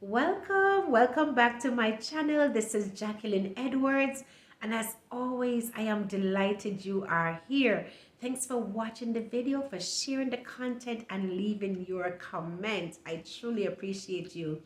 Welcome back to my channel. This is Jacqueline Edwards, and as always, I am delighted you are here. Thanks for watching the video, for sharing the content, and leaving your comment. I truly appreciate you.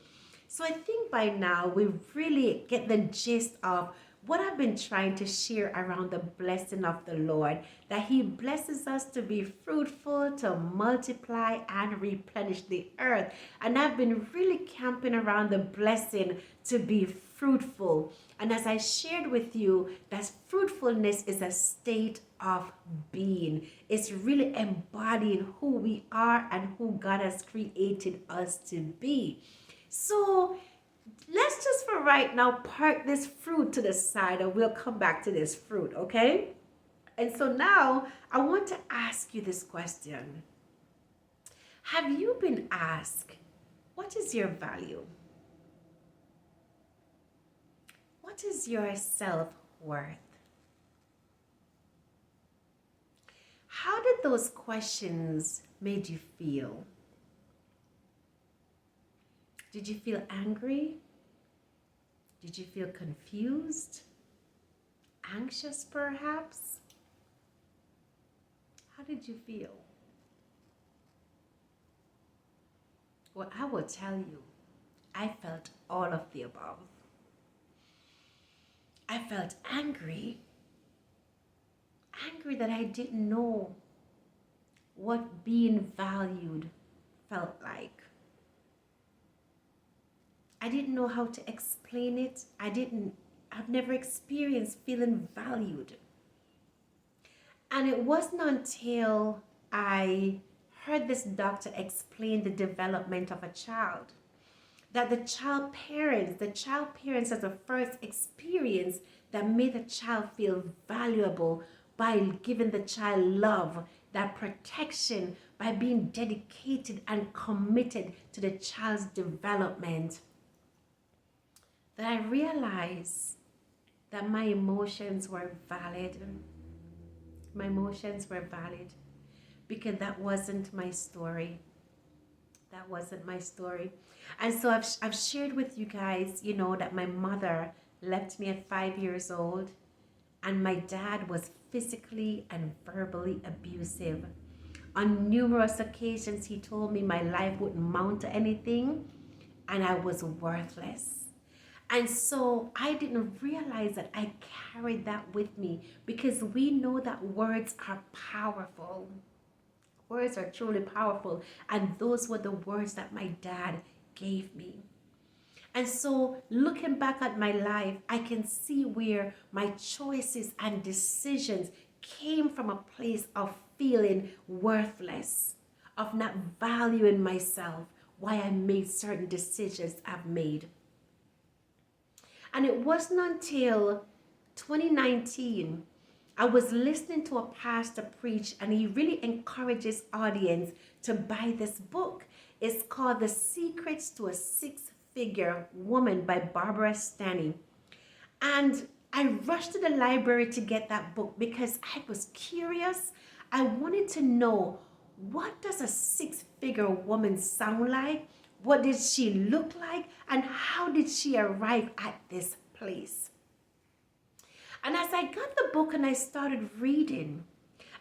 So I think by now we really get the gist of what I've been trying to share around the blessing of the Lord, that He blesses us to be fruitful, to multiply, and replenish the earth. And I've been really camping around the blessing to be fruitful. And as I shared with you, that fruitfulness is a state of being. It's really embodying who we are and who God has created us to be. So let's just for right now park this fruit to the side and we'll come back to this fruit, okay? And so now I want to ask you this question. Have you been asked, what is your value? What is your self-worth? How did those questions made you feel? Did you feel angry? Did you feel confused? Anxious perhaps? How did you feel? Well, I will tell you, I felt all of the above. I felt angry that I didn't know what being valued felt like. I didn't know how to explain it. I've never experienced feeling valued. And it wasn't until I heard this doctor explain the development of a child that the child parents as a first experience that made the child feel valuable by giving the child love, that protection, by being dedicated and committed to the child's development, that I realized that my emotions were valid. My emotions were valid because that wasn't my story. That wasn't my story. And so I've shared with you guys, that my mother left me at 5 years old, and my dad was physically and verbally abusive. On numerous occasions, he told me my life wouldn't mount to anything and I was worthless. And so I didn't realize that I carried that with me, because we know that words are powerful. Words are truly powerful. And those were the words that my dad gave me. And so looking back at my life, I can see where my choices and decisions came from a place of feeling worthless, of not valuing myself, why I made certain decisions I've made. And it wasn't until 2019 I was listening to a pastor preach, and he really encourages audience to buy this book. It's called The Secrets to a Six-Figure Woman by Barbara Stanny. And I rushed to the library to get that book because I was curious. I wanted to know, what does a six-figure woman sound like? What did she look like? And how did she arrive at this place? And as I got the book and I started reading,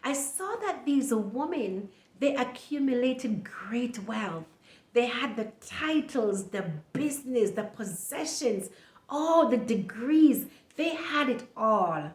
I saw that these women, they accumulated great wealth. They had the titles, the business, the possessions, all the degrees. They had it all.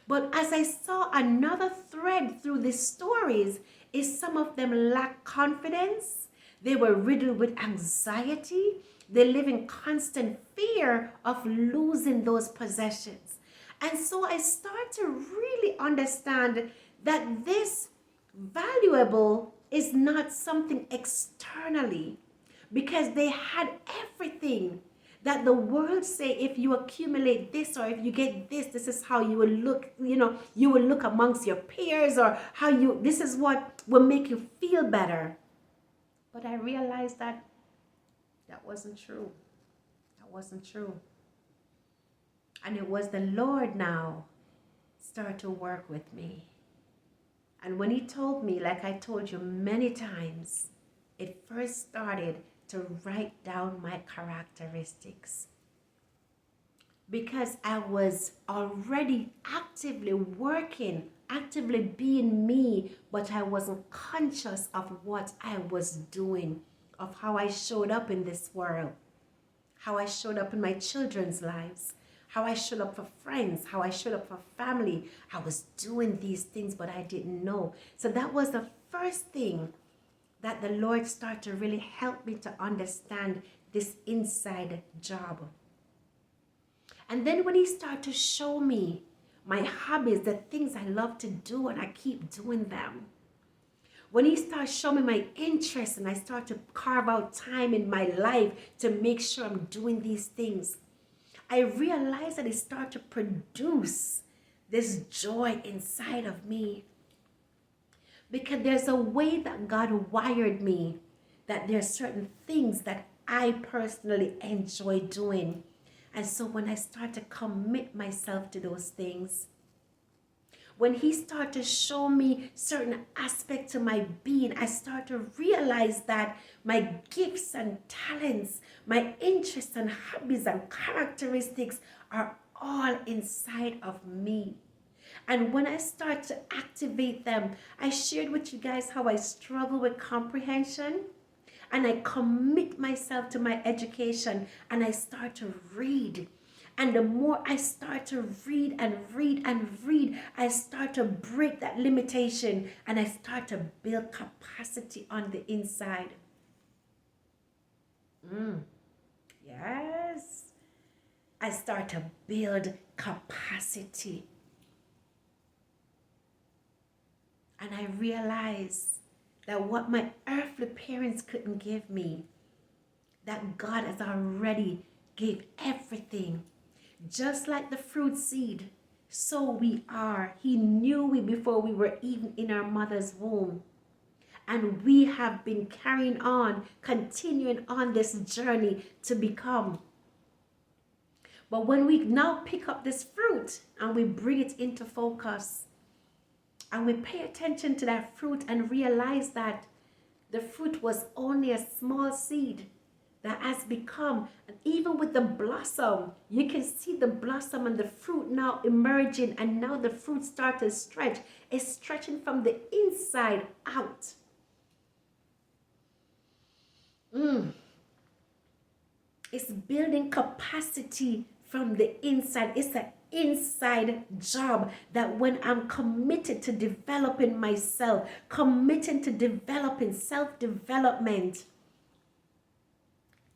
But as I saw another thread through these stories, is some of them lacked confidence. They were riddled with anxiety. They live in constant fear of losing those possessions. And so I start to really understand that this valuable is not something externally, because they had everything that the world say, if you accumulate this, or if you get this is how you will look, you will look amongst your peers, or this is what will make you feel better. But I realized that wasn't true. That wasn't true. And it was the Lord now start to work with me. And when he told me, like I told you many times, it first started to write down my characteristics because I was already actively working, actively being me, but I wasn't conscious of what I was doing, of how I showed up in this world, how I showed up in my children's lives, how I showed up for friends, how I showed up for family. I was doing these things, but I didn't know. So that was the first thing that the Lord started to really help me to understand this inside job. And then when he started to show me my hobbies, the things I love to do, and I keep doing them. When he started showing me my interests and I start to carve out time in my life to make sure I'm doing these things, I realized that it started to produce this joy inside of me. Because there's a way that God wired me, that there are certain things that I personally enjoy doing. And so when I start to commit myself to those things, when he started to show me certain aspects of my being, I start to realize that my gifts and talents, my interests and hobbies and characteristics are all inside of me. And when I start to activate them, I shared with you guys how I struggle with comprehension. And I commit myself to my education and I start to read. And the more I start to read and read and read, I start to break that limitation and I start to build capacity on the inside. Yes. I start to build capacity. And I realize that what my earthly parents couldn't give me, that God has already gave everything. Just like the fruit seed, so we are. He knew we before we were even in our mother's womb. And we have been carrying on, continuing on this journey to become. But when we now pick up this fruit and we bring it into focus, and we pay attention to that fruit and realize that the fruit was only a small seed that has become, and even with the blossom, you can see the blossom and the fruit now emerging, and now the fruit starts to stretch. It's stretching from the inside out. It's building capacity from the inside. It's an inside job that when I'm committed to developing myself, committing to developing self-development,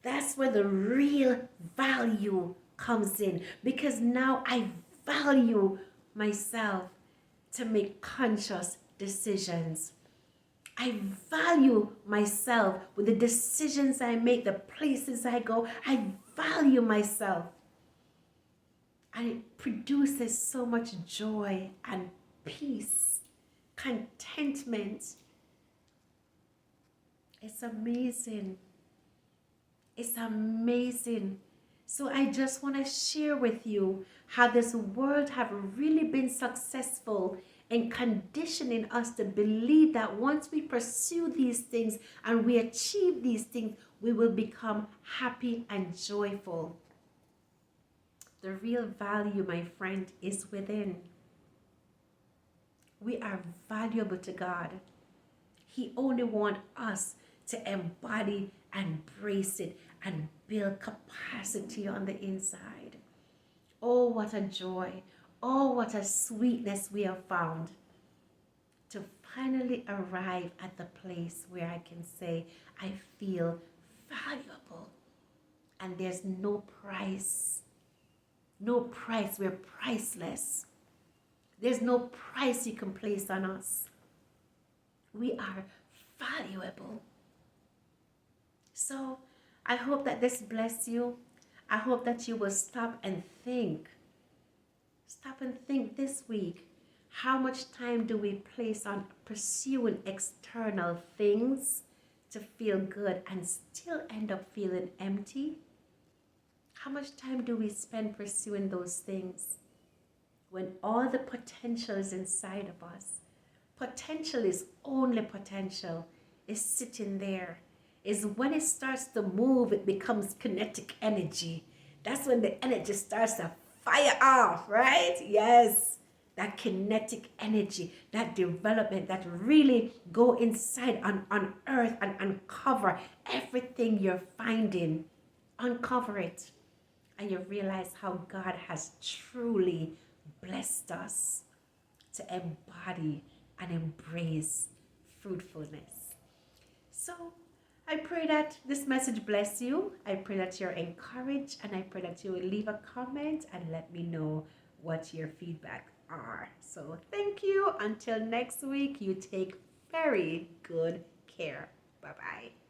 that's where the real value comes in. Because now I value myself to make conscious decisions. I value myself with the decisions I make, the places I go. I value myself. And it produces so much joy and peace, contentment. It's amazing. It's amazing. So I just want to share with you how this world have really been successful in conditioning us to believe that once we pursue these things and we achieve these things, we will become happy and joyful. The real value, my friend, is within. We are valuable to God. He only wants us to embody and embrace it and build capacity on the inside. Oh, what a joy. Oh, what a sweetness we have found to finally arrive at the place where I can say, I feel valuable. And there's no price. No price. We're priceless. There's no price you can place on us. We are valuable. So I hope that this bless you. I hope that you will stop and think. Stop and think this week. How much time do we place on pursuing external things to feel good and still end up feeling empty? How much time do we spend pursuing those things when all the potential is inside of us? Potential is only potential. It's sitting there. is when it starts to move, it becomes kinetic energy. That's when the energy starts to fire off, right? Yes. That kinetic energy, that development, that really go inside and unearth and uncover everything you're finding. Uncover it. And you realize how God has truly blessed us to embody and embrace fruitfulness. So I pray that this message bless you. I pray that you're encouraged, and I pray that you will leave a comment and let me know what your feedback are. So thank you. Until next week, you take very good care. Bye bye.